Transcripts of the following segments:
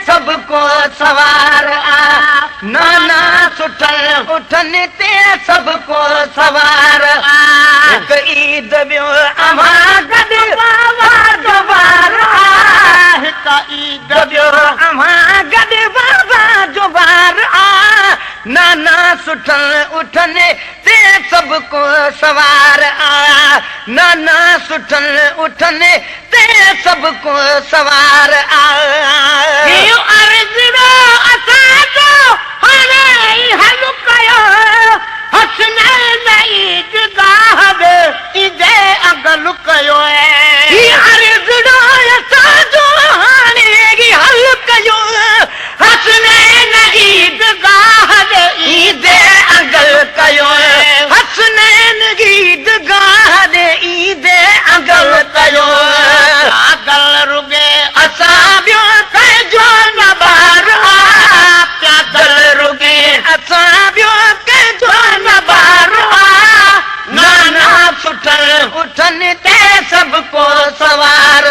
सबको सवार नाना सुठल उठन ते सबको सवार एक ईद बियो अमा गड बाबा जोबार एक ईद बियो अमा गड बाबा जोबार नाना सुठल उठन ते सबको सवार नाना सुठल उठन ते सबको सवार अर्जुनो असांजो हाणे हल कयो हसनैन ईद गाह में ईदे अगल कयो अर्जुनो असांजो हाणे हल कयो हसनैन ईद गाह में ईदे अगल कयो हसनैन ईद गाह में ईदे अगल कयो अगल रुगे असां बियो कजो न बार प्यादल रुगे असां बियो कजो न बार नाना सुठल उठन ते सबको सवार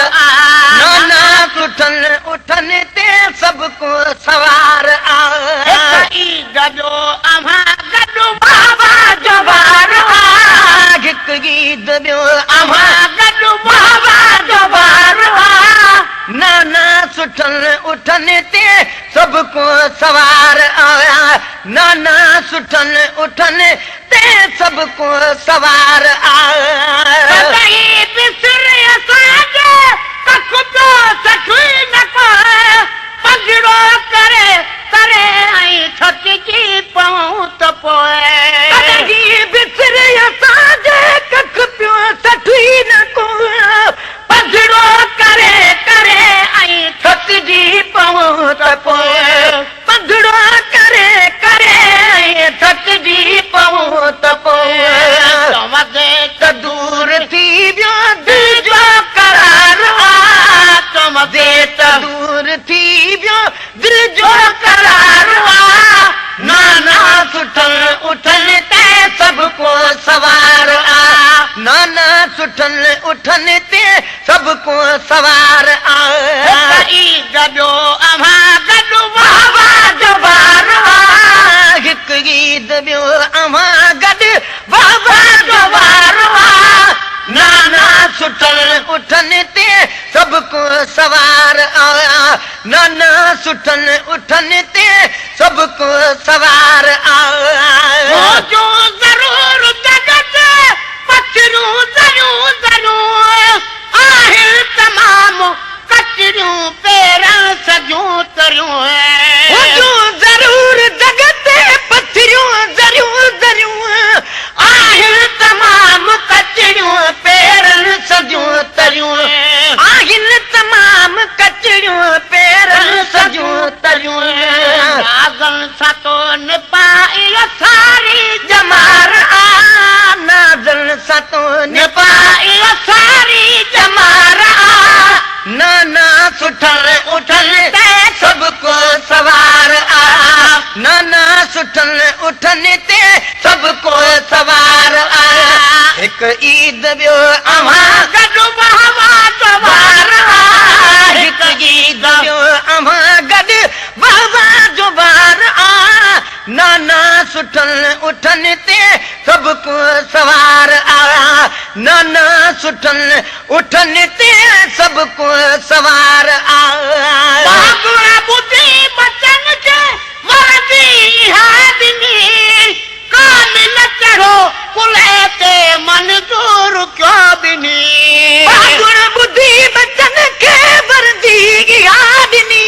नाना सुठल उठन ते सबको सवार ईद जो अमा गडु बाबा जोबार हिक ईद बियो अमा गडु बाबा जोबार नाना सुठल उठन ते सबको सवार आया नाना सुठल उठन ते सबको सवार आया बिसरे असांजो कख तो सठुई न को पंजड़ो करे करे ऐं छटजी पऊं त पोइ बिसरे असांजे कख पियो सठुई न को पंजड़ो करे करे ऐं छटजी पऊं त पोइ पंजड़ो करे करे ऐं छटजी पऊं त पोइ तव्हांखे त दूर थी वियो दिलि जो करार तव्हांखे त दूर थी वियो दिलि जो करार नाना सुठल उठन ते सबको सवार नाना सुठल उठन ते सबको सवार ईद जो अमा गडु बाबा जोबार हिक ईद बियो अमा गड बाबा जोबार नाना सुठल उठन ते सबको सवार नाना सुठल उठन ते सबको सवार जो जरूर जगत पचरूं जरूं जरूं आहिर तमाम कचरियूं पेरन सजूं तरियूं जो जरूर जगत पचरियूं जरूं जरूं आहिर तमाम कचरियूं पेरन सजूं तरियूं आहिन तमाम कचरियूं पेरन सजूं तरियूं नाज़न सतो निपाई सारी जमार नाज़न सतो निपाई सारी जमार नाना सुठल उठल ते सबको सवार नाना सुठल उठन ते सबको सवार हिक ईद बियो अमा गडु बाबा जोबार हिक ईद बियो अमा गड बाबा जोबार नाना सुठल उठन ते सबको सवार नाना सुठल उठन ते सबको सवार बुद्धि बचन के मर्जी हादिनी कामिल चढ़ो कुले ते मंजूर क्यों बिनी बुद्धि बचन के मर्जी हादिनी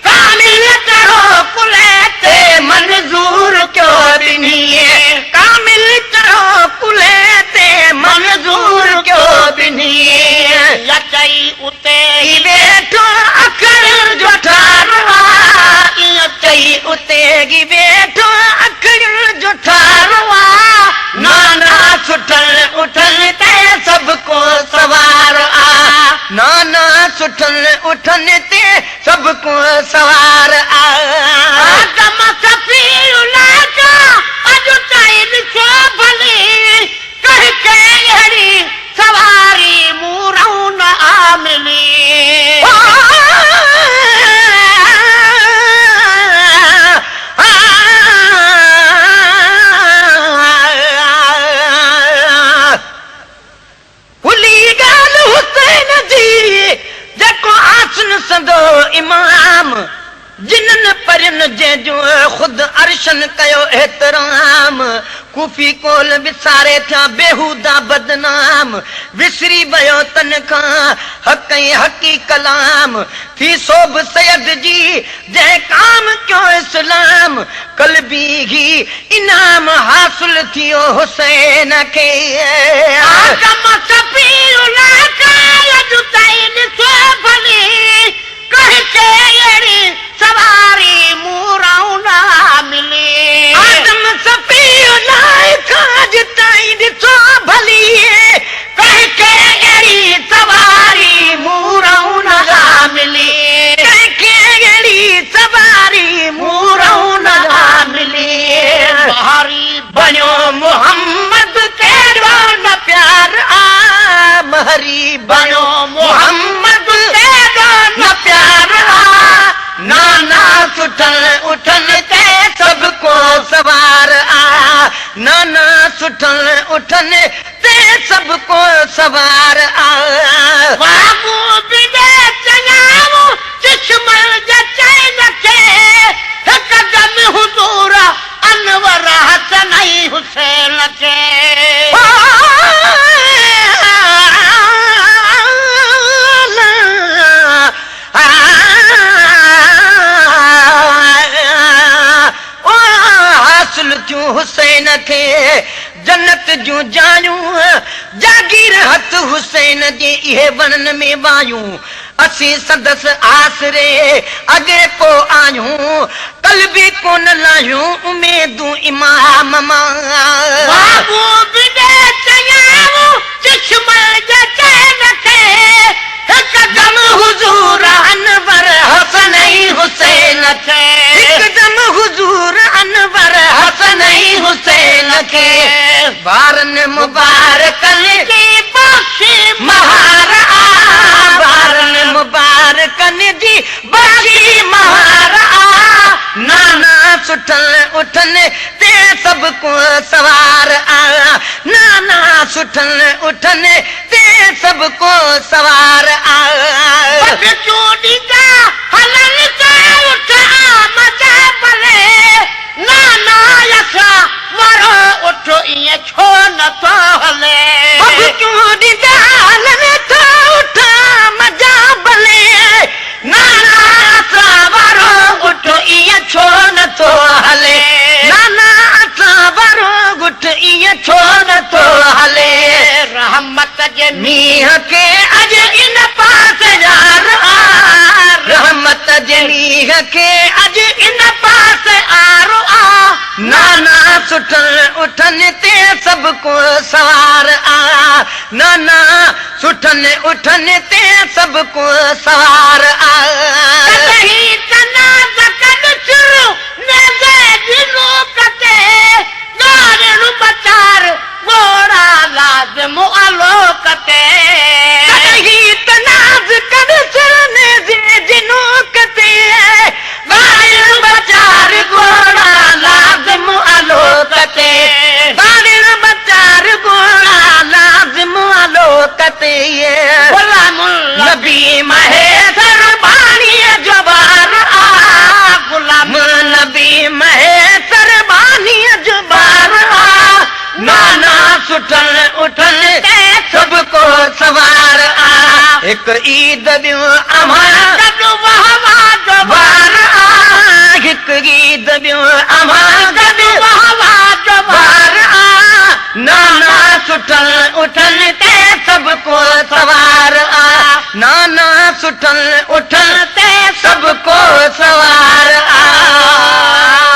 कामिल चढ़ो कुले ते मंजूर क्यों बिनी कामिल चढ़ो कुले ते मंजूर क्यों बिनी यचई उते ही वेठो अखर जो ठारवा यचई उते ही वेठो अखर जो ठारवा नाना सुठल उठल ते सबको सवार नाना सुठल उठन ते सबको सवार आदम सफी उलाका अजु ताईं ॾिसो भली कह के अहिड़ी सवारी मूं रहूं न आमिली जो खुद अर्शन कयो एहतराम कूफी कोल विसारे थिया बेहूदा बदनाम विसरी वयो तन खां हक हकी कलाम थी सोभ सैयद जी जंहिं काम क्यों इस्लाम कलबी ही इनाम हासिल थियो हुसैन खे आदम सफीउल्लाह कायद तैन सो भली कह के अड़ी सवारी मूराऊ ना मिली आदम सफीउल्लाह काज तैन सो भली कह के अड़ी सवारी मूराऊ ना मिली कह के अड़ी सवारी मूराऊ ना मिली बहारी बनो मोहम्मद तेरो न प्यार आ महरी बनो मोहम्मद तेरो न प्यार आ नाना सुठन उठन ते सबको सवार आ नाना सुठन उठन ते सबको सवार आ बाबू बिदे चनावो चश्मल जचे नखे कदम हुजूर अनवर हसन हुसैन के हासिल थियूं हुसैन खे जन्नत जूं जायूं जागीर हथ हुसैन जे इहे वणन में वायूं असीं संदस आसरे अॻे पो आयूं कल्बी कोन लायूं उमेदूं इमाम मां बाबू बिदे चनावो चश्मल जचे नखे कदम हुजूर अनवर हसन हुसैन के हिकदम हुजूर अनवर हसन हुसैन खे बारन मुबारकन की बख्शी महार आ बारन मुबारकन जी बख्शी महार आ नाना सुठन उठन ते सबको सवार आ नाना सुठन उठन ते सबको सवार आ चोरी का हलन का उठ मचा भले नाना यसा वरो उठ ये छो न तो हले अब क्यों ॾींदा हलन था उठ मजा भले नाना असां वारो उठ ईअं छो नथो हले नाना असां वारो उठ ईअं छो नथो हले रहमत जे मींहं खे अॼु इन पास यार आ रहमत जे मींहं खे अॼु इन पास आरो आ नाना सुठन उठन ते सबको सवार आ नाना सुठन उठन ते सबको सवार आ कहीं तनाज़ कद शुरू नज़े दिनो कते गारनु बचार गोड़ा लाज़िम आलो कते कहीं तनाज़ कद शुरू नज़े दिनो कते गारनु बचार गोड़ा लाज़िम आलो कते गारनु बचार गोड़ा लाज़िम आलो कते नबी महेशर बाणी जबार आ गुलाम नबी महेशर बाणी जबार आ नाना सुठन उठन ते सबको सवार आ एक ईद ॿियो अमां कदु वहवा जबार आ हिक ईद ॿियो अमां कदु वहवा जबार आ नाना सुठन उठन ते सबको सवार आ नाना सुठन